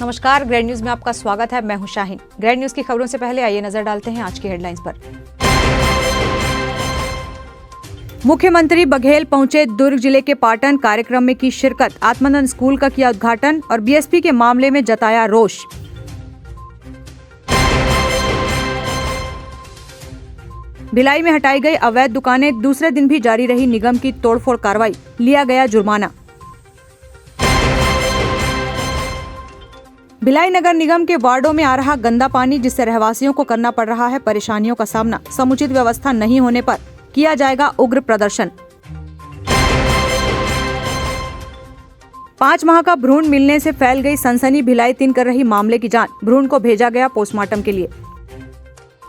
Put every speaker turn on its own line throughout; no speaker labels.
नमस्कार, grand news में आपका स्वागत है। मैं हूं शाहीन। ग्रैंड न्यूज की खबरों से पहले आइए नजर डालते हैं आज की हेडलाइंस पर। मुख्यमंत्री बघेल पहुंचे दुर्ग जिले के पाटन, कार्यक्रम में की शिरकत। आत्मानंद स्कूल का किया उद्घाटन और बीएसपी के मामले में जताया रोष। भिलाई में हटाई गई अवैध दुकानें, दूसरे दिन भी जारी रही निगम की तोड़फोड़ कार्रवाई, लिया गया जुर्माना। भिलाई नगर निगम के वार्डों में आ रहा गंदा पानी, जिससे रहवासियों को करना पड़ रहा है परेशानियों का सामना। समुचित व्यवस्था नहीं होने पर किया जाएगा उग्र प्रदर्शन। 5 माह का भ्रूण मिलने से फैल गई सनसनी। भिलाई 3 कर रही मामले की जांच। भ्रूण को भेजा गया पोस्टमार्टम के लिए।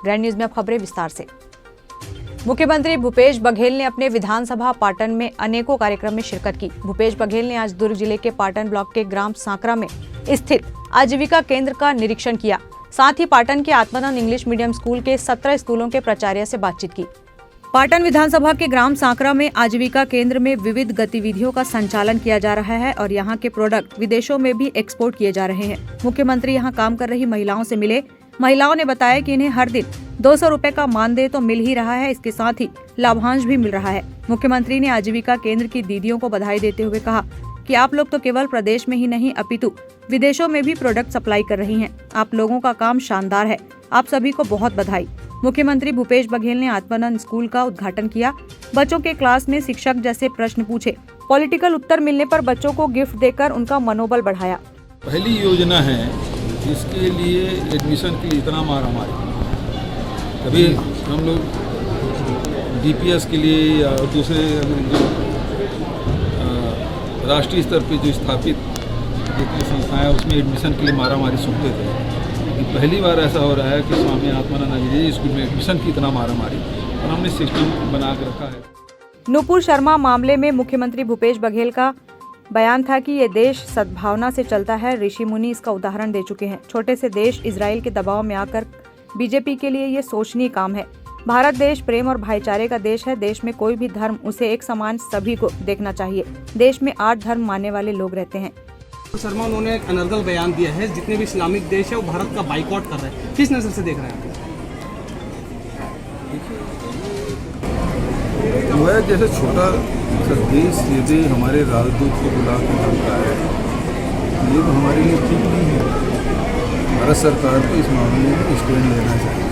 ग्रैंड न्यूज में अब खबरें विस्तार से। मुख्यमंत्री भूपेश बघेल ने अपने विधानसभा पाटन में अनेकों कार्यक्रम में शिरकत की। भूपेश बघेल ने आज दुर्ग जिले के पाटन ब्लॉक के ग्राम सांकरा में स्थित आजीविका केंद्र का निरीक्षण किया। साथ ही पाटन के आत्मानंद इंग्लिश मीडियम स्कूल के 17 स्कूलों के प्राचार्य से बातचीत की। पाटन विधानसभा के ग्राम सांकरा में आजीविका केंद्र में विविध गतिविधियों का संचालन किया जा रहा है और यहां के प्रोडक्ट विदेशों में भी एक्सपोर्ट किए जा रहे हैं। मुख्यमंत्री यहां काम कर रही महिलाओं से मिले। महिलाओं ने बताया कि इन्हें हर दिन 200 रुपए का मानदेय तो मिल ही रहा है, इसके साथ ही लाभांश भी मिल रहा है। मुख्यमंत्री ने आजीविका केंद्र की दीदियों को बधाई देते हुए कहा कि आप लोग तो केवल प्रदेश में ही नहीं अपितु विदेशों में भी प्रोडक्ट सप्लाई कर रही हैं। आप लोगों का काम शानदार है। आप सभी को बहुत बधाई। मुख्यमंत्री भूपेश बघेल ने आत्मानंद स्कूल का उद्घाटन किया। बच्चों के क्लास में शिक्षक जैसे प्रश्न पूछे। पॉलिटिकल उत्तर मिलने पर बच्चों को गिफ्ट देकर उनका मनोबल बढ़ाया।
पहली योजना है जिसके लिए एडमिशन के लिए इतना मारामारी। कभी हम लोग डीपीएस के लिए या दूसरे राष्ट्रीय स्तर पे जो स्थापित जितनी संस्थाएं उसमें एडमिशन के लिए मारामारी सुनते थे। लेकिन पहली बार ऐसा हो रहा है कि स्वामी आत्मानंद अंग्रेजी स्कूल में एडमिशन की इतना मारामारी और हमने सिस्टम बना के रखा है।
नूपुर शर्मा मामले में मुख्यमंत्री भूपेश बघेल का बयान था कि ये देश सद्भावना से चलता है। ऋषि मुनि इसका उदाहरण दे चुके हैं। छोटे से देश इजराइल के दबाव में आकर बीजेपी के लिए ये सोचनीय काम है। भारत देश प्रेम और भाईचारे का देश है। देश में कोई भी धर्म उसे एक समान सभी को देखना चाहिए। देश में 8 धर्म मानने वाले लोग रहते हैं।
शर्मा उन्होंने एक अनर्गल बयान दिया है, जितने भी इस्लामिक देश है वो भारत का बाइकआउट कर रहे हैं। किस नजर से देख रहे हैं?
वो है जैसे छोटा सा देश यदि हमारे राजदूत को बुला के करता है, ये तो हमारे लिए ठीक नहीं है। भारत सरकार को इस मामले में स्टैंड लेना चाहिए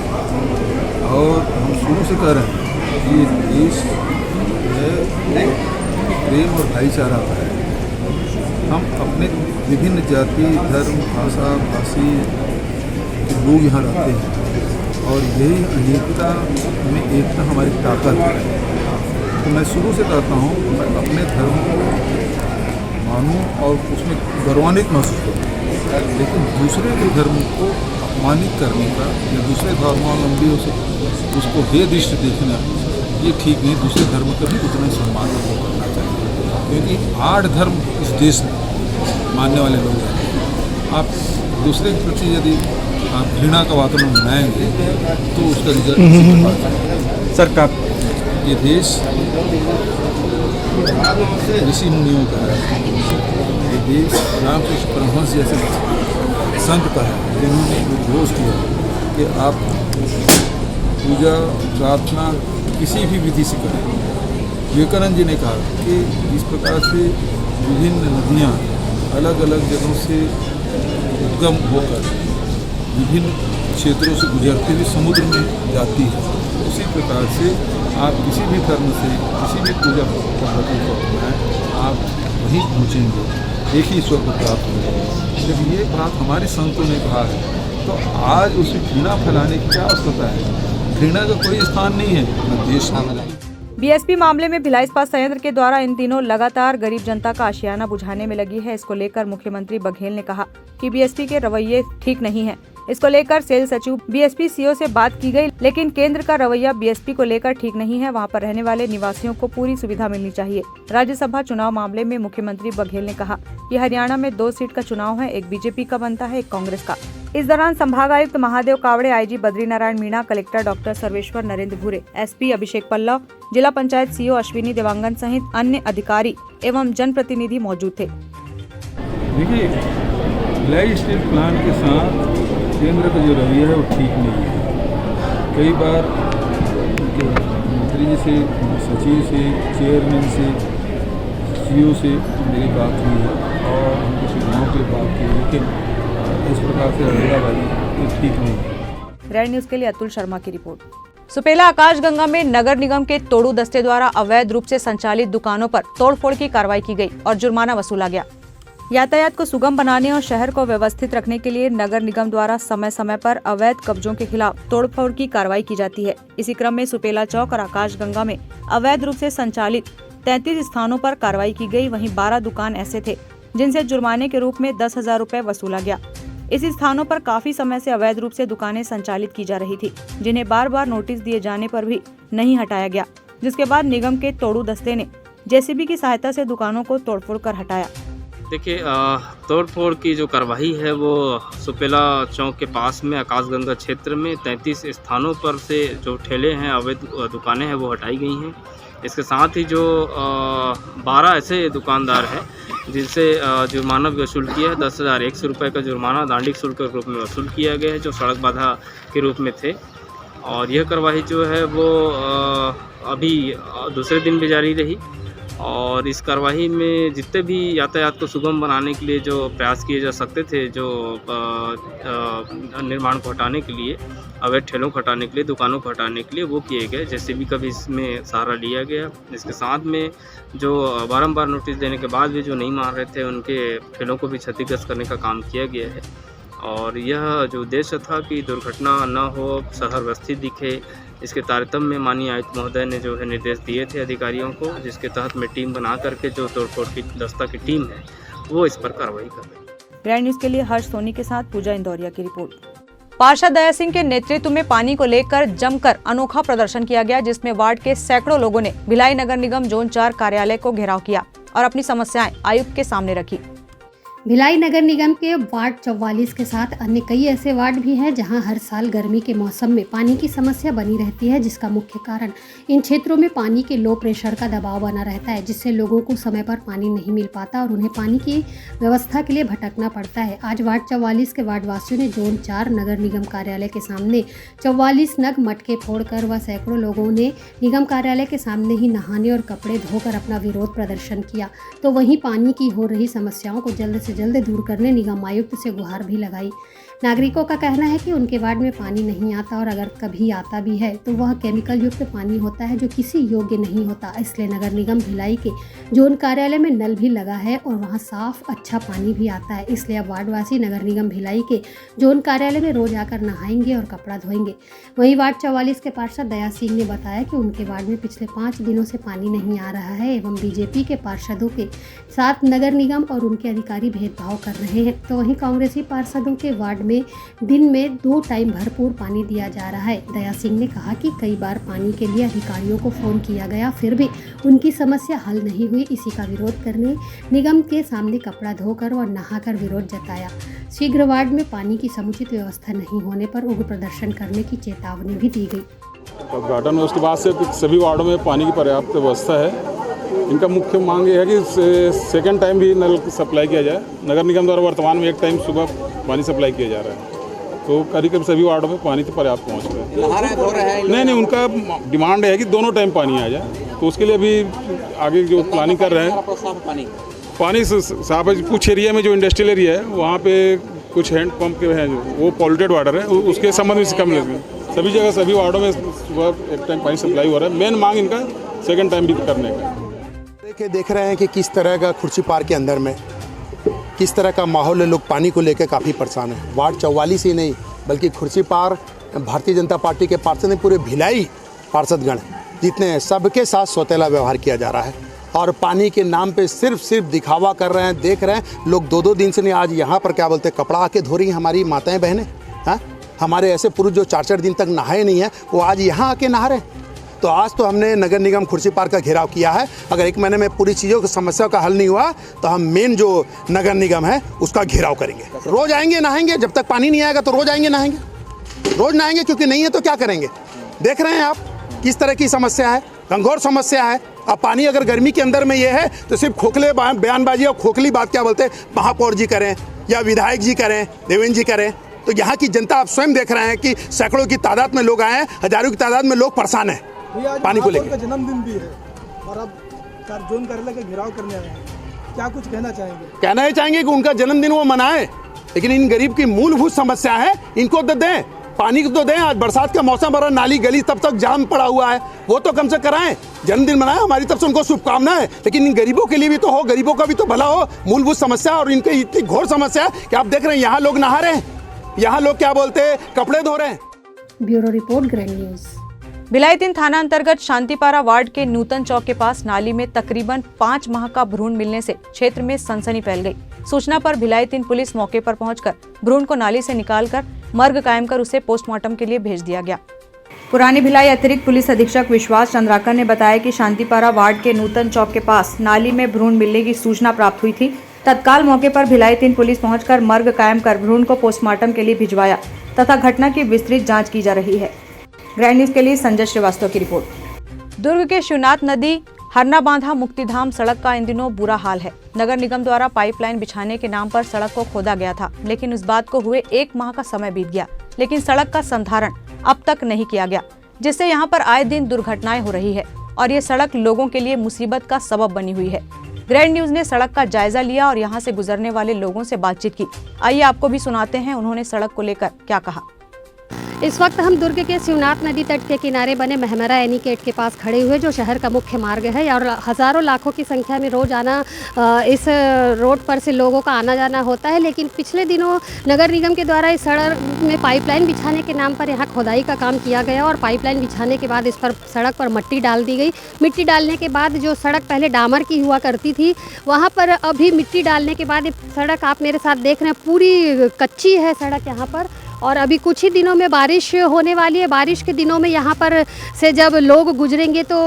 और हम शुरू से कह रहे हैं कि ये देश है प्रेम और भाईचारा का है। हम अपने विभिन्न जाति, धर्म, भाषा, भाषी के लोग यहाँ रहते हैं और यही अनेकता में एकता हमारी ताकत है। तो मैं शुरू से कहता हूँ मैं अपने धर्म को मानूँ और उसमें गौरवान्वित महसूस करूँ, लेकिन दूसरे के धर्म को अपमानित करने का या दूसरे धर्मावलंबियों से उसको बेदृष्टि देखना ये ठीक नहीं। दूसरे धर्म का भी उतना सम्मान करना चाहिए, क्योंकि 8 धर्म इस देश में मानने वाले लोग हैं। आप दूसरे के प्रति यदि आप घृणा का वातावरण बनाएंगे तो उसका रिजल्ट सरकार ये देश ऋषि मुनियों का है। ये देश रामकृष्ण परमहंस जैसे संत का है, जिन्होंने घोष किया कि आप पूजा प्रार्थना किसी भी विधि से करें। विवेकानंद जी ने कहा कि इस प्रकार से विभिन्न नदियाँ अलग अलग जगहों से उद्गम होकर विभिन्न क्षेत्रों से गुजरते हुए समुद्र में जाती है। उसी प्रकार से आप किसी भी धर्म से किसी भी पूजा पद्धति को अपनाएं, आप वहीं पहुँचेंगे, एक ही ईश्वर को प्राप्त होंगे। जब ये बात हमारे संतों ने कहा है तो आज उसे घृणा फैलाने की क्या आवश्यकता है? घृणा का कोई स्थान नहीं है न देश में।
बीएसपी मामले में भिलाई इस्पात संयंत्र के द्वारा इन दिनों लगातार गरीब जनता का आशियाना बुझाने में लगी है। इसको लेकर मुख्यमंत्री बघेल ने कहा कि बीएसपी के रवैये ठीक नहीं है। इसको लेकर सेल सचिव बीएसपी सीओ से बात की गई, लेकिन केंद्र का रवैया बीएसपी को लेकर ठीक नहीं है। वहां पर रहने वाले निवासियों को पूरी सुविधा मिलनी चाहिए। राज्यसभा चुनाव मामले में मुख्यमंत्री बघेल ने कहा कि हरियाणा में 2 सीट का चुनाव है, एक बीजेपी का बनता है, एक कांग्रेस का। इस दौरान संभागायुक्त Mahadev Kawade, IG Badrinarayan Meena, collector doctor Sarveshwar Narendra भूरे, एसपी अभिषेक पल्लव, जिला पंचायत सीओ अश्विनी देवांगन सहित अन्य अधिकारी एवं जनप्रतिनिधि मौजूद थे।
देखिए भिलाई स्टील प्लांट के साथ केंद्र का जो रवैया है वो ठीक नहीं है। कई बार मंत्री जी से, सचिव से, चेयरमैन से, सीईओ से मेरी बात हुई है और उनकी सुविधाओं की बात की, लेकिन इस प्रकार से रवैयाबाजी ये ठीक नहीं है।
रेड न्यूज के लिए अतुल शर्मा की रिपोर्ट। सुपेला आकाशगंगा में नगर निगम के तोड़ू दस्ते द्वारा अवैध रूप से संचालित दुकानों पर तोड़फोड़ की कार्रवाई की गई और जुर्माना वसूला गया। यातायात को सुगम बनाने और शहर को व्यवस्थित रखने के लिए नगर निगम द्वारा समय समय पर अवैध कब्जों के खिलाफ तोड़फोड़ की कार्रवाई की जाती है। इसी क्रम में सुपेला चौक और आकाशगंगा में अवैध रूप से संचालित 33 स्थानों पर कार्रवाई की गई। वहीं 12 दुकान ऐसे थे जिनसे जुर्माने के रूप में 10,000 रुपए वसूला गया। इस स्थानों पर काफी समय से अवैध रूप से दुकानें संचालित की जा रही थी, जिन्हें बार बार नोटिस दिए जाने पर भी नहीं हटाया गया, जिसके बाद निगम के तोड़ू दस्ते ने जेसीबी की सहायता से दुकानों को तोड़फोड़ कर हटाया।
देखिए, तोड़फोड़ की जो कार्रवाई है वो सुपेला चौक के पास में आकाशगंगा क्षेत्र में 33 स्थानों पर से जो ठेले हैं, अवैध दुकानें हैं, वो हटाई गई हैं। इसके साथ ही जो 12 ऐसे दुकानदार हैं जिनसे जुर्माना वसूल किया है। 10,100 रुपये का जुर्माना दांडिक शुल्क के रूप में वसूल किया गया है, जो सड़क बाधा के रूप में थे। और यह कार्रवाई जो है वो अभी दूसरे दिन भी जारी रही। और इस कार्रवाई में जितने भी यातायात को सुगम बनाने के लिए जो प्रयास किए जा सकते थे, जो निर्माण को हटाने के लिए, अवैध ठेलों को हटाने के लिए, दुकानों को हटाने के लिए, वो किए गए। जेसीबी का भी इसमें सहारा लिया गया। इसके साथ में जो बारंबार नोटिस देने के बाद भी जो नहीं मान रहे थे, उनके ठेलों को भी क्षतिग्रस्त करने का काम किया गया है। और यह जो उद्देश्य था कि दुर्घटना न हो, शहर व्यवस्थित दिखे, इसके तारतम्य में माननीय आयुक्त महोदय ने जो है निर्देश दिए थे अधिकारियों को, जिसके तहत में टीम बना करके जो तोड़फोड़ की दस्ता की टीम है वो इस पर कार्रवाई कर रही है।
ग्रैंड न्यूज के लिए हर्ष सोनी के साथ पूजा इंदौरिया की रिपोर्ट। पार्षद दया सिंह के नेतृत्व में पानी को लेकर जमकर अनोखा प्रदर्शन किया गया, जिसमें वार्ड के सैकड़ों लोगों ने भिलाई नगर निगम जोन 4 कार्यालय को घेराव किया और अपनी समस्याएं आयुक्त के सामने रखी।
भिलाई नगर निगम के वार्ड 44 के साथ अन्य कई ऐसे वार्ड भी हैं जहां हर साल गर्मी के मौसम में पानी की समस्या बनी रहती है, जिसका मुख्य कारण इन क्षेत्रों में पानी के लो प्रेशर का दबाव बना रहता है, जिससे लोगों को समय पर पानी नहीं मिल पाता और उन्हें पानी की व्यवस्था के लिए भटकना पड़ता है। आज वार्ड 44 के वार्डवासियों ने जोन 4 नगर निगम कार्यालय के सामने 44 नग मटके फोड़कर व सैकड़ों लोगों ने निगम कार्यालय के सामने ही नहाने और कपड़े धोकर अपना विरोध प्रदर्शन किया। तो वहीं पानी की हो रही समस्याओं को जल्द से जल्द दूर करने निगम आयुक्त से गुहार भी लगाई। नागरिकों का कहना है कि उनके वार्ड में पानी नहीं आता और अगर कभी आता भी है तो वह केमिकल युक्त पानी होता है जो किसी योग्य नहीं होता। इसलिए नगर निगम भिलाई के जोन कार्यालय में नल भी लगा है और वहां साफ अच्छा पानी भी आता है। इसलिए अब वार्डवासी नगर निगम भिलाई के जोन कार्यालय में रोज आकर नहाएंगे और कपड़ा धोएंगे। वहीं वार्ड 44 के पार्षद दया सिंह ने बताया कि उनके वार्ड में पिछले 5 दिनों से पानी नहीं आ रहा है एवं बीजेपी के पार्षदों के साथ नगर निगम और उनके अधिकारी भेदभाव कर रहे हैं। तो वहीं कांग्रेसी पार्षदों के वार्ड में दिन में 2 टाइम भरपूर पानी दिया जा रहा है। दया सिंह ने कहा कि कई बार पानी के लिए अधिकारियों को फोन किया गया, फिर भी उनकी समस्या हल नहीं हुई। इसी का विरोध करने निगम के सामने कपड़ा धोकर और नहाकर विरोध जताया। शीघ्र वार्ड में पानी की समुचित व्यवस्था नहीं होने पर उग्र प्रदर्शन करने की चेतावनी भी दी गई।
उद्घाटन उसके बाद से सभी वार्डों में पानी की पर्याप्त व्यवस्था है। इनका मुख्य मांग ये है कि सेकेंड टाइम भी नल सप्लाई किया जाए। नगर निगम द्वारा वर्तमान में 1 टाइम सुबह पानी सप्लाई किया जा रहा है, तो करीब सभी वार्डों में पानी तो पर्याप्त पहुँच रहा है। नहीं, उनका डिमांड है कि दोनों टाइम पानी आ जाए, तो उसके लिए अभी आगे जो प्लानिंग कर रहे हैं। पानी साफ है। कुछ एरिया में जो इंडस्ट्रियल एरिया है वहाँ पे कुछ हैंड पंप के हैं, वो पॉल्यूटेड वाटर है, उसके संबंध में कम लगे। सभी जगह सभी वार्डों में सुबह 1 टाइम पानी सप्लाई हो रहा है। मेन मांग इनका सेकेंड टाइम भी करने का।
देख रहे हैं कि किस तरह का खुर्सी पार्क के अंदर में किस तरह का माहौल है। लोग पानी को लेकर काफ़ी परेशान हैं। वार्ड 44 ही नहीं बल्कि खुर्सी पार्क भारतीय जनता पार्टी के पार्षद ने पूरे भिलाई पार्षदगण जितने हैं सबके साथ सौतेला व्यवहार किया जा रहा है और पानी के नाम पे सिर्फ दिखावा कर रहे हैं। देख रहे हैं लोग 2-2 दिन से नहीं, आज यहाँ पर क्या बोलते हैं, कपड़ा आके धो रही हैं हमारी माताएं बहनें। हाँ, हमारे ऐसे पुरुष जो 4-4 दिन तक नहाए नहीं हैं वो आज यहाँ आके नहा रहे हैं। तो आज तो हमने नगर निगम खुर्सी पार्क का घेराव किया है। अगर 1 महीने में पूरी चीज़ों की समस्या का हल नहीं हुआ तो हम मेन जो नगर निगम है उसका घेराव करेंगे। रोज आएंगे नहाएंगे, जब तक पानी नहीं आएगा तो रोज आएंगे नहाएंगे, रोज नहाएंगे, क्योंकि नहीं है तो क्या करेंगे। देख रहे हैं आप किस तरह की समस्या है, घनघोर समस्या है। अब पानी अगर गर्मी के अंदर में ये है तो सिर्फ खोखले बयानबाजी और खोखली बात क्या बोलते हैं महापौर जी करें, या विधायक जी करें, देवेंद्र जी करें, तो यहाँ की जनता आप स्वयं देख रहे हैं कि सैकड़ों की तादाद में लोग आए हैं, हजारों की तादाद में लोग परेशान हैं पानी को लेकर।
जन्मदिन भी है और अब जोन कार्यालय का घेराव करने आए हैं, क्या कुछ कहना चाहेंगे?
कहना ही चाहेंगे कि उनका जन्मदिन वो मनाए, लेकिन इन गरीब की मूलभूत समस्या है, इनको तो दें, पानी को तो दें। आज बरसात का मौसम भरा, नाली गली तब तक जाम पड़ा हुआ है, वो तो कम से कराएं, जन्मदिन मनाएं, हमारी तरफ से उनको शुभकामनाएं। लेकिन इन गरीबों के लिए भी तो हो, गरीबों का भी तो भला हो। मूलभूत समस्या और इनकी इतनी घोर समस्या है कि आप देख रहे हैं यहाँ लोग नहा रहे हैं, यहाँ लोग क्या बोलते हैं कपड़े धो रहे हैं।
Bureau report, grand news.
Bhilai 3 थाना अंतर्गत शांतिपारा वार्ड के नूतन चौक के पास नाली में तकरीबन 5 माह का भ्रूण मिलने से क्षेत्र में सनसनी फैल गई। सूचना पर भिलाई 3 पुलिस मौके पर पहुंचकर भ्रूण को नाली से निकालकर मर्ग कायम कर उसे पोस्टमार्टम के लिए भेज दिया गया। पुरानी भिलाई अतिरिक्त पुलिस अधीक्षक विश्वास चंद्राकर ने बताया कि शांतिपारा वार्ड के नूतन चौक के पास नाली में भ्रूण मिलने की सूचना प्राप्त हुई थी। तत्काल मौके पर भिलाई 3 पुलिस पहुंचकर मर्ग कायम कर भ्रूण को पोस्टमार्टम के लिए भिजवाया तथा घटना की विस्तृत जांच की जा रही है। ग्रैंड न्यूज के लिए संजय श्रीवास्तव की रिपोर्ट। दुर्ग के शिवनाथ नदी हरना बांधा मुक्तिधाम सड़क का इन दिनों बुरा हाल है। नगर निगम द्वारा पाइपलाइन बिछाने के नाम पर सड़क को खोदा गया था, लेकिन इस बात को हुए 1 माह का समय बीत गया, लेकिन सड़क का संधारण अब तक नहीं किया गया, जिससे यहाँ पर आए दिन दुर्घटनाएं हो रही है और ये सड़क लोगों के लिए मुसीबत का सबब बनी हुई है। ग्रैंड न्यूज ने सड़क का जायजा लिया और यहाँ से गुजरने वाले लोगों से बातचीत की। आइए आपको भी सुनाते हैं उन्होंने सड़क को लेकर क्या कहा।
इस वक्त हम दुर्ग के शिवनाथ नदी तट के किनारे बने महमरा एनीकेट के पास खड़े हुए, जो शहर का मुख्य मार्ग है और हज़ारों लाखों की संख्या में रोज आना इस रोड पर से लोगों का आना जाना होता है। लेकिन पिछले दिनों नगर निगम के द्वारा इस सड़क में पाइपलाइन बिछाने के नाम पर यहाँ खोदाई का काम किया गया और पाइपलाइन बिछाने के बाद इस पर सड़क पर मिट्टी डाल दी गई। मिट्टी डालने के बाद जो सड़क पहले डामर की हुआ करती थी, वहाँ पर अभी मिट्टी डालने के बाद ये सड़क आप मेरे साथ देख रहे हैं पूरी कच्ची है सड़क यहाँ पर। और अभी कुछ ही दिनों में बारिश होने वाली है। बारिश के दिनों में यहाँ पर से जब लोग गुजरेंगे तो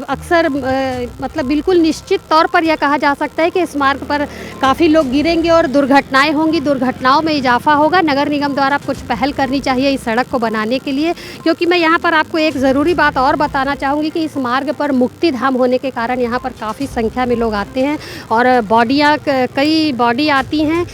अक्सर मतलब बिल्कुल निश्चित तौर पर यह कहा जा सकता है कि इस मार्ग पर काफ़ी लोग गिरेंगे और दुर्घटनाएं होंगी, दुर्घटनाओं में इजाफा होगा। नगर निगम द्वारा कुछ पहल करनी चाहिए इस सड़क को बनाने के लिए, क्योंकि मैं यहाँ पर आपको एक ज़रूरी बात और बताना चाहूँगी कि इस मार्ग पर मुक्ति धाम होने के कारण यहाँ पर काफ़ी संख्या में लोग आते हैं और कई बॉडी आती हैं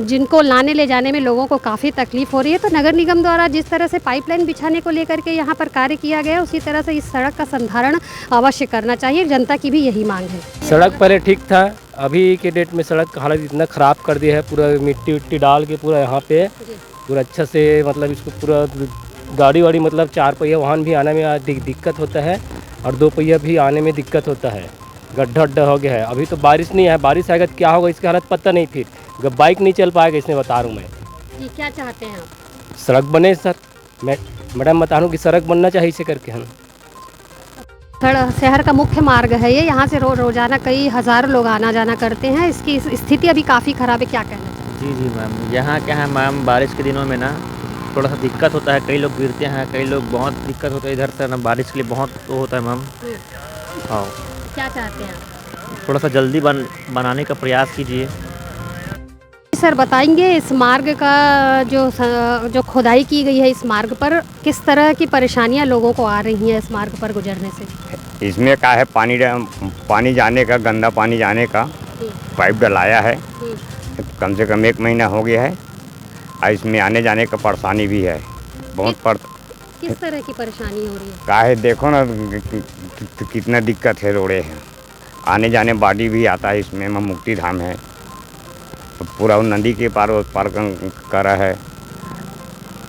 जिनको लाने ले जाने में लोगों को काफ़ी तकलीफ हो रही है। तो नगर निगम द्वारा जिस तरह से पाइपलाइन बिछाने को लेकर के यहाँ पर कार्य किया गया, उसी तरह से इस सड़क का संधारण अवश्य करना चाहिए। जनता की भी यही मांग है।
सड़क पहले ठीक था, अभी के डेट में सड़क का हालत इतना ख़राब कर दिया है, पूरा मिट्टी विट्टी डाल के पूरा यहाँ पे पूरा अच्छा से मतलब इसको पूरा गाड़ी वाड़ी मतलब 4 पहिया वाहन भी आने में दिक्कत होता है और 2 पहिया भी आने में दिक्कत होता है। गड्ढा हो गया है। अभी तो बारिश नहीं है, बारिश आएगा तो क्या होगा इसकी हालत पता नहीं। फिर बाइक नहीं चल पाएगा, इसमें बता रहा हूँ मैं।
जी, क्या चाहते हैं आप?
सड़क बने सर, मैडम बता रहा हूँ कि सड़क बनना चाहिए इसे करके। हम
शहर का मुख्य मार्ग है ये, यहाँ से रोजाना कई हज़ारों लोग आना जाना करते हैं। इसकी स्थिति अभी काफ़ी ख़राब है, क्या कहना चाहिए?
जी मैम, यहाँ क्या है मैम, बारिश के दिनों में ना थोड़ा सा दिक्कत होता है, कई लोग गिरते हैं, कई लोग बहुत दिक्कत होता है इधर से ना, बारिश के लिए बहुत तो होता है मैम। हाँ,
क्या चाहते हैं आप?
थोड़ा सा जल्दी बनाने का प्रयास कीजिए।
सर बताएंगे इस मार्ग का जो खुदाई की गई है इस मार्ग पर किस तरह की परेशानियां लोगों को आ रही हैं इस मार्ग पर गुजरने से?
इसमें क्या है, पानी जाने का, गंदा पानी जाने का पाइप डलाया है, कम से कम 1 महीना हो गया है और इसमें आने जाने का परेशानी भी है बहुत।
किस तरह की परेशानी हो रही है?
क्या है देखो ना कितना दिक्कत है, रोड़े हैं, आने जाने बाड़ी भी आता है इसमें, मुक्ति धाम है, पूरा नदी के पार करा है।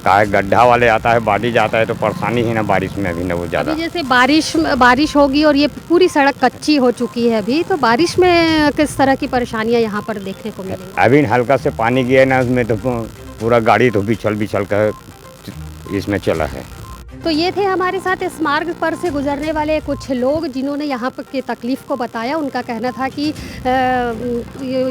का गड्ढा वाले आता है, बाड़ी जाता है तो परेशानी है ना बारिश में अभी ना वो ज़्यादा।
जैसे बारिश होगी और ये पूरी सड़क कच्ची हो चुकी है अभी, तो बारिश में किस तरह की परेशानियां यहाँ पर देखने को मिलेंगी?
अभी हल्का से पानी गया ना उसमें तो पूरा गाड़ी तो बिछल कर इसमें चला है।
तो ये थे हमारे साथ इस मार्ग पर से गुजरने वाले कुछ लोग जिन्होंने यहाँ पर की तकलीफ़ को बताया। उनका कहना था कि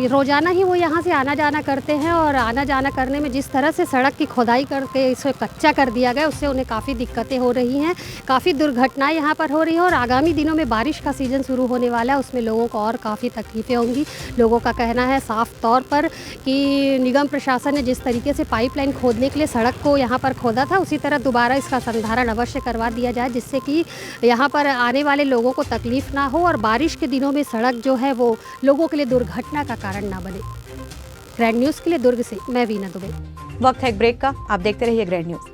रोज़ाना ही वो यहाँ से आना जाना करते हैं और आना जाना करने में जिस तरह से सड़क की खोदाई करके इसे कच्चा कर दिया गया, उससे उन्हें काफ़ी दिक्कतें हो रही हैं, काफ़ी दुर्घटनाएं यहाँ पर हो रही हैं और आगामी दिनों में बारिश का सीज़न शुरू होने वाला है, उसमें लोगों को और काफ़ी तकलीफ़ें होंगी। लोगों का कहना है साफ तौर पर कि निगम प्रशासन ने जिस तरीके से पाइपलाइन खोदने के लिए सड़क को यहाँ पर खोदा था, उसी तरह दोबारा इसका संधारण अवश्य करवा दिया जाए, जिससे कि यहाँ पर आने वाले लोगों को तकलीफ ना हो और बारिश के दिनों में सड़क जो है वो लोगों के लिए दुर्घटना का कारण ना बने। ग्रैंड न्यूज़ के लिए दुर्ग से मैं वीना दुबे।
वक्त है एक ब्रेक का, आप देखते रहिए ग्रैंड न्यूज़।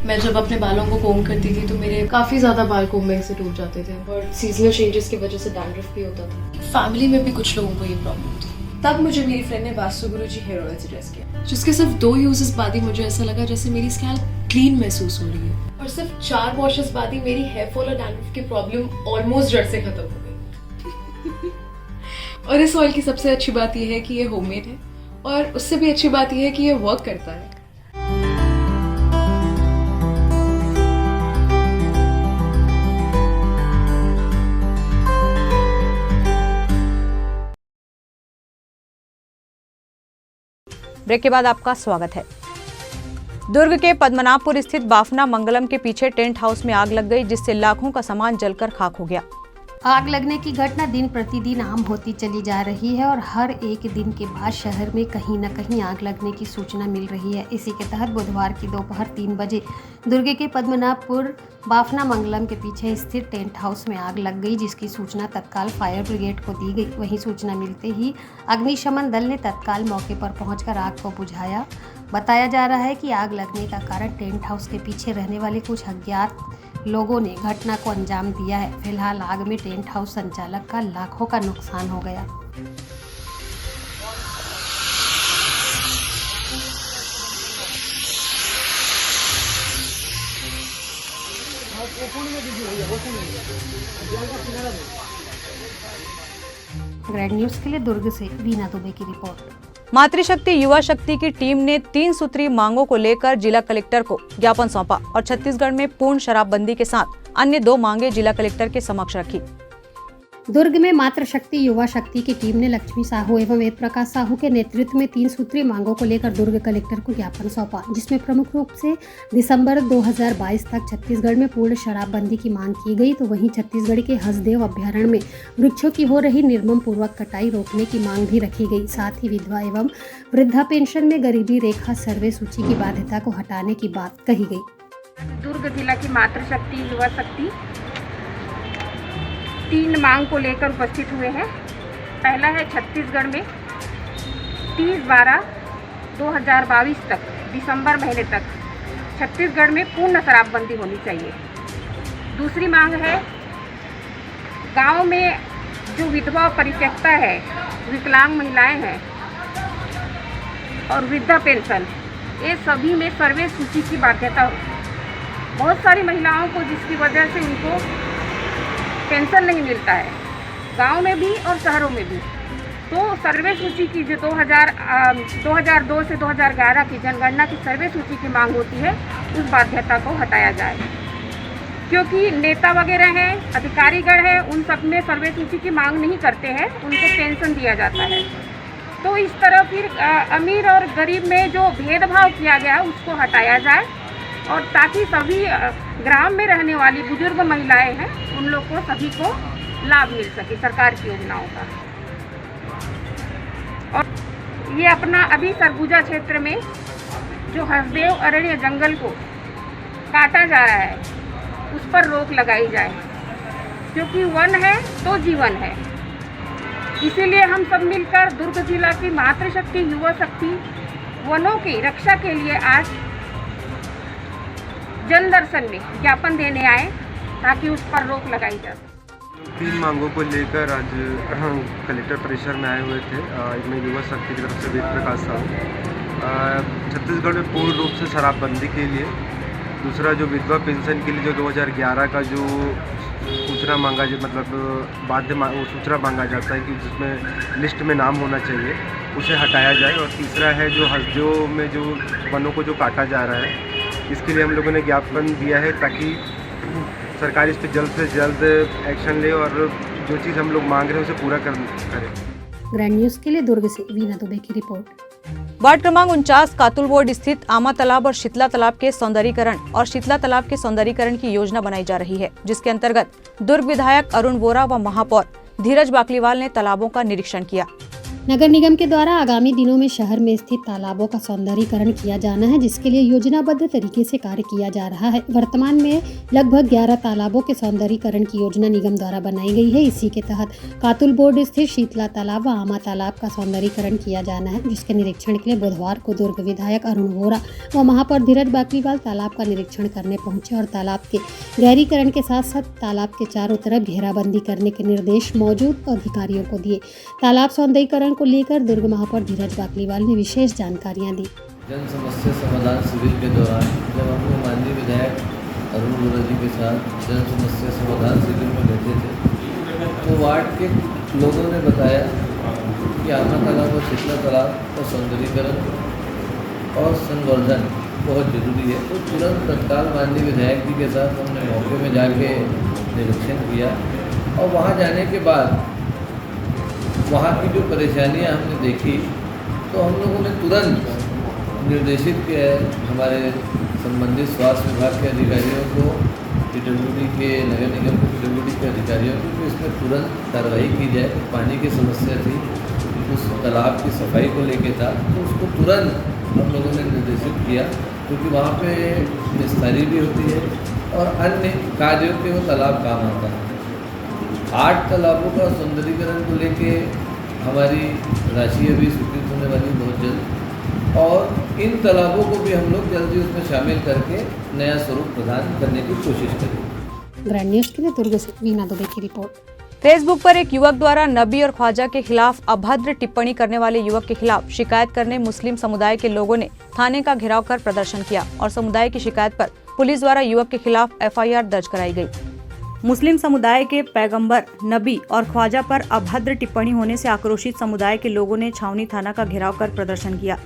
मैं जब अपने बालों को कोम करती थी तो मेरे काफ़ी ज़्यादा बाल कोम्बिंग से टूट जाते थे और सीजनल चेंजेस की वजह से डैंड्रफ भी होता था। फैमिली में भी कुछ लोगों को ये प्रॉब्लम थी। तब मुझे मेरी फ्रेंड ने वास्तु गुरुजी हेयर ऑयल सजेस्ट किया, जिसके सिर्फ 2 यूजेस बाद ही मुझे ऐसा लगा जैसे मेरी स्कैल्प क्लीन महसूस हो रही है और सिर्फ 4 वॉशेस बाद ही मेरी हेयर फॉल और डैंड्रफ की प्रॉब्लम ऑलमोस्ट जड़ से खत्म हो गई। और इस ऑयल की सबसे अच्छी बात यह है कि ये होममेड है और उससे भी अच्छी बात यह है कि ये वर्क करता है।
ब्रेक के बाद आपका स्वागत है। दुर्ग के पद्मनाभपुर स्थित बाफना मंगलम के पीछे टेंट हाउस में आग लग गई, जिससे लाखों का सामान जलकर खाक हो गया।
आग लगने की घटना दिन प्रतिदिन आम होती चली जा रही है और हर एक दिन के बाद शहर में कहीं न कहीं आग लगने की सूचना मिल रही है। इसी के तहत बुधवार की दोपहर 3 बजे दुर्ग के पद्मनाभपुर बाफना मंगलम के पीछे स्थित टेंट हाउस में आग लग गई, जिसकी सूचना तत्काल फायर ब्रिगेड को दी गई। वहीं सूचना मिलते ही अग्निशमन दल ने तत्काल मौके पर पहुंचकर आग को बुझाया। बताया जा रहा है कि आग लगने का कारण टेंट हाउस के पीछे रहने वाले कुछ अज्ञात लोगों ने घटना को अंजाम दिया है। फिलहाल आग में टेंट हाउस संचालक का लाखों का नुकसान हो गया। ग्रैंड न्यूज़ के लिए दुर्ग से वीना दुबे की रिपोर्ट।
मातृशक्ति युवा शक्ति की टीम ने 3 सूत्री मांगों को लेकर जिला कलेक्टर को ज्ञापन सौंपा और छत्तीसगढ़ में पूर्ण शराबबंदी के साथ अन्य 2 मांगे जिला कलेक्टर के समक्ष रखी।
दुर्ग में मातृशक्ति युवा शक्ति की टीम ने लक्ष्मी साहू एवं वेद प्रकाश साहू के नेतृत्व में 3 सूत्रीय मांगों को लेकर दुर्ग कलेक्टर को ज्ञापन सौंपा, जिसमें प्रमुख रूप से दिसंबर 2022 तक छत्तीसगढ़ में पूर्ण शराबबंदी की मांग की गई। तो वहीं छत्तीसगढ़ के हसदेव अभ्यारण्य में वृक्षों की हो रही निर्मम पूर्वक कटाई रोकने की मांग भी रखी गई। साथ ही विधवा एवं वृद्धा पेंशन में गरीबी रेखा सर्वे सूची की बाध्यता को हटाने की बात कही गई।
दुर्ग जिला की मातृशक्ति युवा शक्ति 3 मांग को लेकर उपस्थित हुए हैं। पहला है छत्तीसगढ़ में 30/12/2022 तक दिसंबर महीने तक छत्तीसगढ़ में पूर्ण शराबबंदी होनी चाहिए। दूसरी मांग है गांव में जो विधवा परित्यक्ता है, विकलांग महिलाएं हैं और वृद्धा पेंशन, ये सभी में सर्वे सूची की बाध्यता हो। बहुत सारी महिलाओं को जिसकी वजह से उनको पेंशन नहीं मिलता है, गांव में भी और शहरों में भी। तो सर्वे सूची की जो 2002 से 2011 की जनगणना की सर्वे सूची की मांग होती है, उस बाध्यता को हटाया जाए, क्योंकि नेता वगैरह हैं, अधिकारीगण हैं, उन सब में सर्वे सूची की मांग नहीं करते हैं, उनको पेंशन दिया जाता है। तो इस तरह फिर अमीर और गरीब में जो भेदभाव किया गया उसको हटाया जाए और ताकि सभी ग्राम में रहने वाली बुजुर्ग महिलाएं हैं, उन लोग को सभी को लाभ मिल सके सरकार की योजनाओं का। और ये अपना अभी सरगुजा क्षेत्र में जो हसदेव अरण्य जंगल को काटा जा रहा है, उस पर रोक लगाई जाए, क्योंकि वन है तो जीवन है। इसीलिए हम सब मिलकर दुर्ग जिला की मातृशक्ति युवा शक्ति वनों की रक्षा के लिए आज जन दर्शन में ज्ञापन देने आए, ताकि उस पर रोक लगाई जा सके।
3 मांगों को लेकर आज कलेक्टर परिसर में आए हुए थे। एक में युवा शक्ति की तरफ से वेद प्रकाश साहू, छत्तीसगढ़ में पूर्ण रूप से शराबबंदी के लिए, दूसरा जो विधवा पेंशन के लिए जो 2011 का जो सूचना मांगा, जो मतलब सूचना मांगा जाता है कि जिसमें लिस्ट में नाम होना चाहिए, उसे हटाया जाए। और तीसरा है जो हसदेव में जो वनों को जो काटा जा रहा है, इसके लिए हम लोगों ने ज्ञापन दिया है, ताकि सरकार इस पर जल्द से जल्द एक्शन ले और जो चीज़ हम लोग मांग रहे हैं उसे पूरा करें।
ग्रैंड न्यूज़ के लिए दुर्ग से वीना दुबे की रिपोर्ट।
वार्ड क्रमांक 49 कातुल बोर्ड स्थित आमा तालाब और शीतला तालाब के सौंदर्यीकरण और शीतला तालाब के सौंदर्यीकरण की योजना बनाई जा रही है, जिसके अंतर्गत दुर्ग विधायक अरुण वोरा व महापौर धीरज बाकलीवाल ने तालाबों का निरीक्षण किया।
नगर निगम के द्वारा आगामी दिनों में शहर में स्थित तालाबों का सौंदर्यीकरण किया जाना है, जिसके लिए योजनाबद्ध तरीके से कार्य किया जा रहा है। वर्तमान में लगभग 11 तालाबों के सौंदर्यीकरण की योजना निगम द्वारा बनाई गई है। इसी के तहत कातुल बोर्ड स्थित शीतला तालाब व आमा तालाब का सौंदर्यीकरण किया जाना है, जिसके निरीक्षण के लिए बुधवार को दुर्ग विधायक अरुण वोरा व महापौर धीरज बाकलीवाल तालाब का निरीक्षण करने पहुंचे और तालाब के गहरीकरण के साथ साथ तालाब के चारों तरफ घेराबंदी करने के निर्देश मौजूद अधिकारियों को दिए। तालाब सौंदर्यीकरण को लेकर दुर्ग महापौर धीरज बाकलीवाल ने विशेष जानकारियां दी।
जन समस्या समाधान शिविर के दौरान जब हम लोग माननीय विधायक अरुण वोरा जी के साथ जन समस्या समाधान शिविर में बैठे थे तो वार्ड के लोगों ने बताया कि आमा तालाब और शीतला तालाब का सौंदर्यीकरण और संवर्धन बहुत ज़रूरी है। तो तुरंत तत्काल माननीय विधायक जी के साथ हमने मौके में जाके निरीक्षण किया और वहाँ जाने के बाद वहाँ की जो परेशानियाँ हमने देखी तो हम लोगों ने तुरंत निर्देशित किया है हमारे संबंधित स्वास्थ्य विभाग के अधिकारियों को, PWD के नगर निगम के PWD के अधिकारियों को कि इसमें तुरंत कार्रवाई की जाए। पानी की समस्या थी, उस तालाब की सफाई को लेके था, तो उसको तुरंत हम लोगों ने निर्देशित किया, क्योंकि वहाँ पे निस्तारी भी होती है और अन्य कार्यों के वो तालाब काम आता है। 8 तालाबों का सौंदर्यीकरण को लेके हमारी राशि अभी स्वीकृत होने वाली बहुत जल्द और इन तालाबों को भी हम लोग जल्दी उसमें शामिल करके नया स्वरूप प्रदान करने की कोशिश करेंगे।
ग्रैंड न्यूज़ के लिए दुर्ग से वीना दुबे की रिपोर्ट।
फेसबुक पर एक युवक द्वारा नबी और ख्वाजा के खिलाफ अभद्र टिप्पणी करने वाले युवक के खिलाफ शिकायत करने मुस्लिम समुदाय के लोगों ने थाने का घेराव कर प्रदर्शन किया और समुदाय की शिकायत पर पुलिस द्वारा युवक के खिलाफ FIR दर्ज कराई गई। मुस्लिम समुदाय के पैगंबर नबी और ख्वाजा पर अभद्र टिप्पणी होने से आक्रोशित समुदाय के लोगों ने छावनी थाना का घेराव कर प्रदर्शन किया।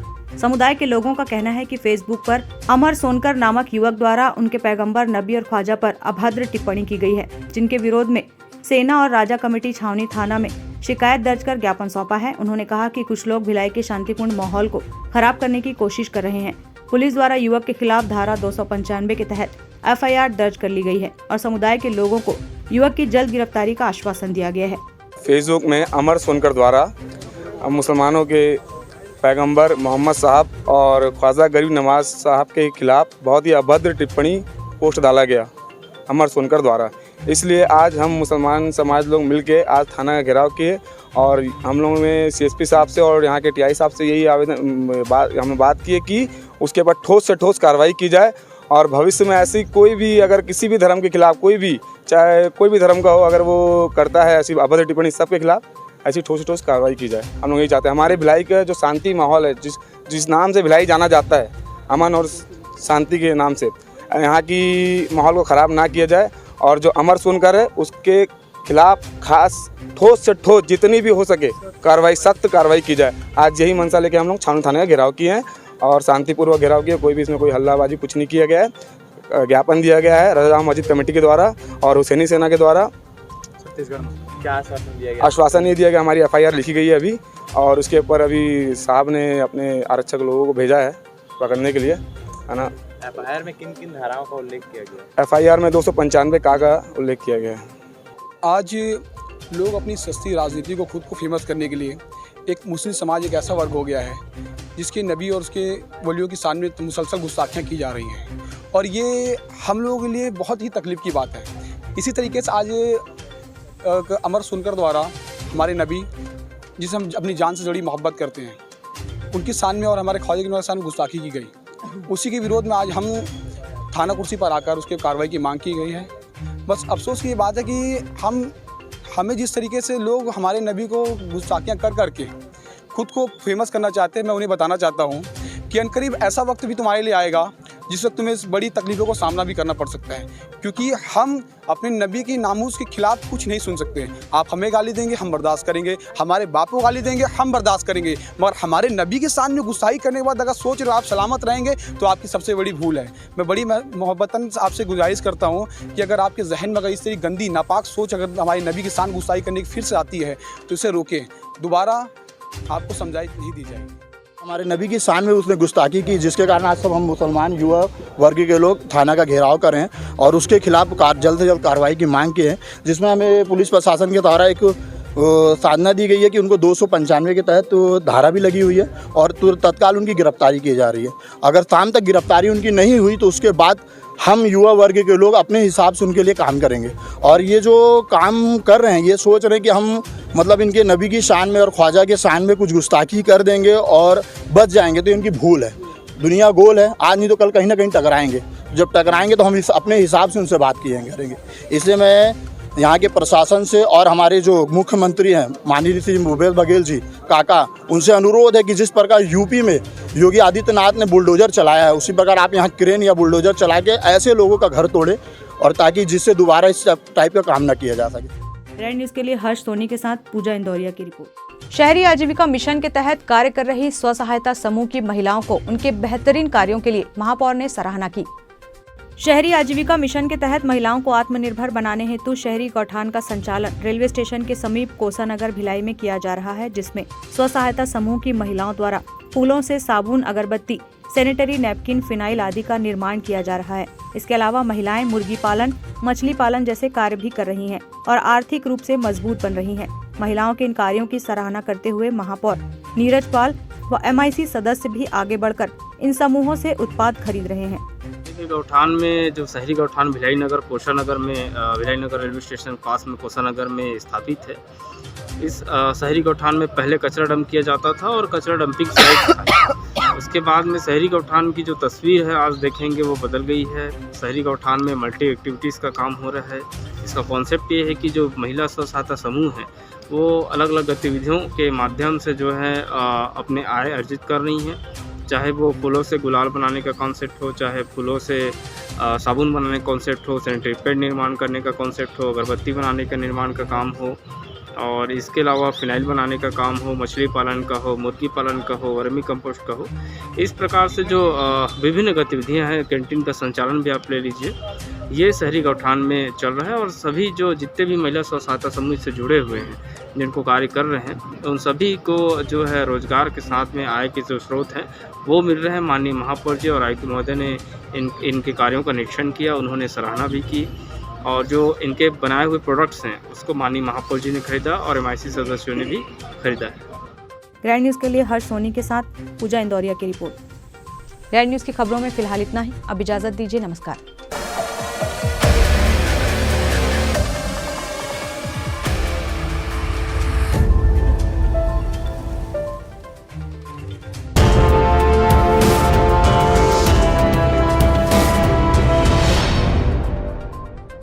समुदाय के लोगों का कहना है कि फेसबुक पर अमर सोनकर नामक युवक द्वारा उनके पैगंबर नबी और ख्वाजा पर अभद्र टिप्पणी की गई है, जिनके विरोध में सेना और राजा कमेटी छावनी थाना में शिकायत दर्ज कर ज्ञापन सौंपा है। उन्होंने कहा कि कुछ लोग भिलाई के शांतिपूर्ण माहौल को खराब करने की कोशिश कर रहे हैं। पुलिस द्वारा युवक के खिलाफ धारा 295 के तहत FIR दर्ज कर ली गई है और समुदाय के लोगों को युवक की जल्द गिरफ्तारी का आश्वासन दिया गया है।
फेसबुक में अमर सोनकर द्वारा मुसलमानों के पैगंबर मोहम्मद साहब और ख्वाजा गरीब नवाज साहब के खिलाफ बहुत ही अभद्र टिप्पणी पोस्ट डाला गया अमर सोनकर द्वारा। इसलिए आज हम मुसलमान समाज लोग मिलके आज थाना का घेराव किए और हम लोगों ने CSP साहब से और यहाँ के TI साहब से यही आवेदन हमने बात की है कि उसके ऊपर ठोस से ठोस कार्रवाई की जाए और भविष्य में ऐसी कोई भी अगर किसी भी धर्म के खिलाफ कोई भी चाहे कोई भी धर्म का हो अगर वो करता है ऐसी अभद्र टिप्पणी सबके खिलाफ ऐसी ठोस से ठोस कार्रवाई की जाए। हम लोग यही चाहते हैं। हमारे भिलाई का जो शांति माहौल है जिस नाम से भिलाई जाना जाता है अमन और शांति के नाम से, यहाँ की माहौल को ख़राब ना किया जाए और जो अमर सोनकर है उसके खिलाफ खास ठोस से ठोस जितनी भी हो सके कार्रवाई सख्त कार्रवाई की जाए। आज यही मंशा लेके हम लोग छावनी थाने का घेराव किए हैं और शांतिपूर्वक घेराव किया। कोई भी इसमें कोई हल्लाबाजी कुछ नहीं किया गया है। ज्ञापन दिया गया है रजा मस्जिद कमेटी के द्वारा और हुसैनी सेना के द्वारा।
क्या आश्वासन दिया गया?
आश्वासन ये दिया गया, हमारी FIR लिखी गई है अभी और उसके ऊपर अभी साहब ने अपने आरक्षक लोगों को भेजा है पकड़ने के लिए, है ना।
FIR में किन किन धाराओं का उल्लेख किया गया?
FIR में 295 का उल्लेख किया गया है।
आज लोग अपनी सस्ती राजनीति को खुद को फेमस करने के लिए एक मुस्लिम समाज एक ऐसा वर्ग हो गया है जिसके नबी और उसके वलियों की शान में मुसलसल गुस्ताखियाँ की जा रही हैं और ये हम लोगों के लिए बहुत ही तकलीफ़ की बात है। इसी तरीके से आज अमर सोनकर द्वारा हमारे नबी जिसे हम अपनी जान से जुड़ी मोहब्बत करते हैं उनकी शान में और हमारे ख्वाजा की शान में गुस्ताखी की गई। उसी के विरोध में आज हम थाना कुर्सी पर आकर उसके कार्रवाई की मांग की गई है। बस अफसोस की ये बात है कि हमें जिस तरीके से लोग हमारे नबी को गुस्ताखियाँ कर करके खुद को फेमस करना चाहते हैं, मैं उन्हें बताना चाहता हूँ कि अनकरीब ऐसा वक्त भी तुम्हारे लिए आएगा जिस वक्त तुम्हें इस बड़ी तकलीफ़ों को सामना भी करना पड़ सकता है, क्योंकि हम अपने नबी की नामूस के खिलाफ कुछ नहीं सुन सकते। आप हमें गाली देंगे हम बर्दाश्त करेंगे, हमारे बाप को गाली देंगे हम बर्दाश्त करेंगे, मगर हमारे नबी के सामने गुस्ताखी करने के बाद अगर सोच रहे हो आप सलामत रहेंगे तो आपकी सबसे बड़ी भूल है। मैं बड़ी मोहब्बतन आपसे गुजारिश करता हूँ कि अगर आपके जहन में अगर इस तरह गंदी नापाक सोच अगर हमारे नबी के सामने गुस्ताखी करने की फिर से आती है तो इसे रोकें, दोबारा आपको समझाई नहीं दी जाएगी।
हमारे नबी की शान में उसने गुस्ताखी की, जिसके कारण आज सब हम मुसलमान युवा वर्ग के लोग थाना का घेराव कर रहे हैं और उसके खिलाफ जल्द से जल्द कार्रवाई की मांग की है, जिसमें हमें पुलिस प्रशासन के द्वारा एक साधना दी गई है कि उनको 295 के तहत धारा भी लगी हुई है और तत्काल उनकी गिरफ्तारी की जा रही है। अगर शाम तक गिरफ्तारी उनकी नहीं हुई तो उसके बाद हम युवा वर्ग के लोग अपने हिसाब से उनके लिए काम करेंगे। और ये जो काम कर रहे हैं, ये सोच रहे हैं कि हम मतलब इनके नबी की शान में और ख्वाजा के शान में कुछ गुस्ताखी कर देंगे और बच जाएंगे, तो इनकी भूल है। दुनिया गोल है, आज नहीं तो कल कहीं ना कहीं टकराएंगे। जब टकराएंगे तो हम अपने हिसाब से उनसे बात करेंगे। इसलिए मैं यहाँ के प्रशासन से और हमारे जो मुख्यमंत्री हैं माननीय श्री भूपेश बघेल जी काका, उनसे अनुरोध है कि जिस प्रकार यूपी में योगी आदित्यनाथ ने बुलडोजर चलाया है, उसी प्रकार आप यहाँ क्रेन या बुलडोजर चला के ऐसे लोगों का घर तोड़े, और ताकि जिससे दोबारा इस टाइप का काम न किया जा सके।
रेड न्यूज़ के लिए हर्ष सोनी के साथ पूजा इंदौरिया की रिपोर्ट। शहरी आजीविका मिशन के तहत कार्य कर रही स्व सहायता समूह की महिलाओं को उनके बेहतरीन कार्यों के लिए महापौर ने सराहना की। शहरी आजीविका मिशन के तहत महिलाओं को आत्मनिर्भर बनाने हेतु शहरी गौठान का संचालन रेलवे स्टेशन के समीप कोसानगर भिलाई में किया जा रहा है, जिसमें स्व सहायता समूह की महिलाओं द्वारा फूलों से साबुन, अगरबत्ती, सैनिटरी नैपकिन, फिनाइल आदि का निर्माण किया जा रहा है। इसके अलावा महिलाएं मुर्गी पालन, मछली पालन जैसे कार्य भी कर रही हैं और आर्थिक रूप से मजबूत बन रही हैं। महिलाओं के इन कार्यों की सराहना करते हुए महापौर नीरज पाल व MIC सदस्य भी आगे बढ़कर इन समूहों से उत्पाद खरीद रहे हैं।
गौठान में जो शहरी गौठान भिलाई नगर कोसानगर में भिलाई नगर रेलवे स्टेशन पास में कोसानगर में स्थापित है। इस शहरी गौठान में पहले कचरा डंप किया जाता था और कचरा डंपिंग साइट था। उसके बाद में शहरी गौठान की जो तस्वीर है आज देखेंगे वो बदल गई है। शहरी गौठान में मल्टी एक्टिविटीज़ का काम हो रहा है। इसका कॉन्सेप्ट ये है कि जो महिला स्व सहायता समूह है वो अलग अलग गतिविधियों के माध्यम से जो है अपने आय अर्जित कर रही हैं। चाहे वो फूलों से गुलाल बनाने का कॉन्सेप्ट हो, चाहे फूलों से साबुन बनाने का कॉन्सेप्ट हो, सैनिटरी पैड निर्माण करने का कॉन्सेप्ट हो, अगरबत्ती बनाने का निर्माण का काम हो, और इसके अलावा फिनाइल बनाने का काम हो, मछली पालन का हो, मुर्गी पालन का हो, वर्मी कंपोस्ट का हो। इस प्रकार से जो विभिन्न गतिविधियां हैं, कैंटीन का संचालन भी आप ले लीजिए, ये शहरी गौठान में चल रहा है। और सभी जो जितने भी महिला स्व सहायता समूह से जुड़े हुए हैं, जिनको कार्य कर रहे हैं, उन सभी को जो है रोजगार के साथ में आय के जो स्रोत हैं वो मिल रहे हैं। माननीय महापौर जी और आयुक्त महोदय ने इनके कार्यों का निरीक्षण किया, उन्होंने सराहना भी की, और जो इनके बनाए हुए प्रोडक्ट्स हैं उसको माननीय महापौर जी ने खरीदा और MIC सदस्यों ने भी खरीदा है।
रेड न्यूज़ के लिए हर्ष सोनी के साथ पूजा इंदौरिया की रिपोर्ट। रेड न्यूज़ की खबरों में फिलहाल इतना ही। अब इजाज़त दीजिए, नमस्कार।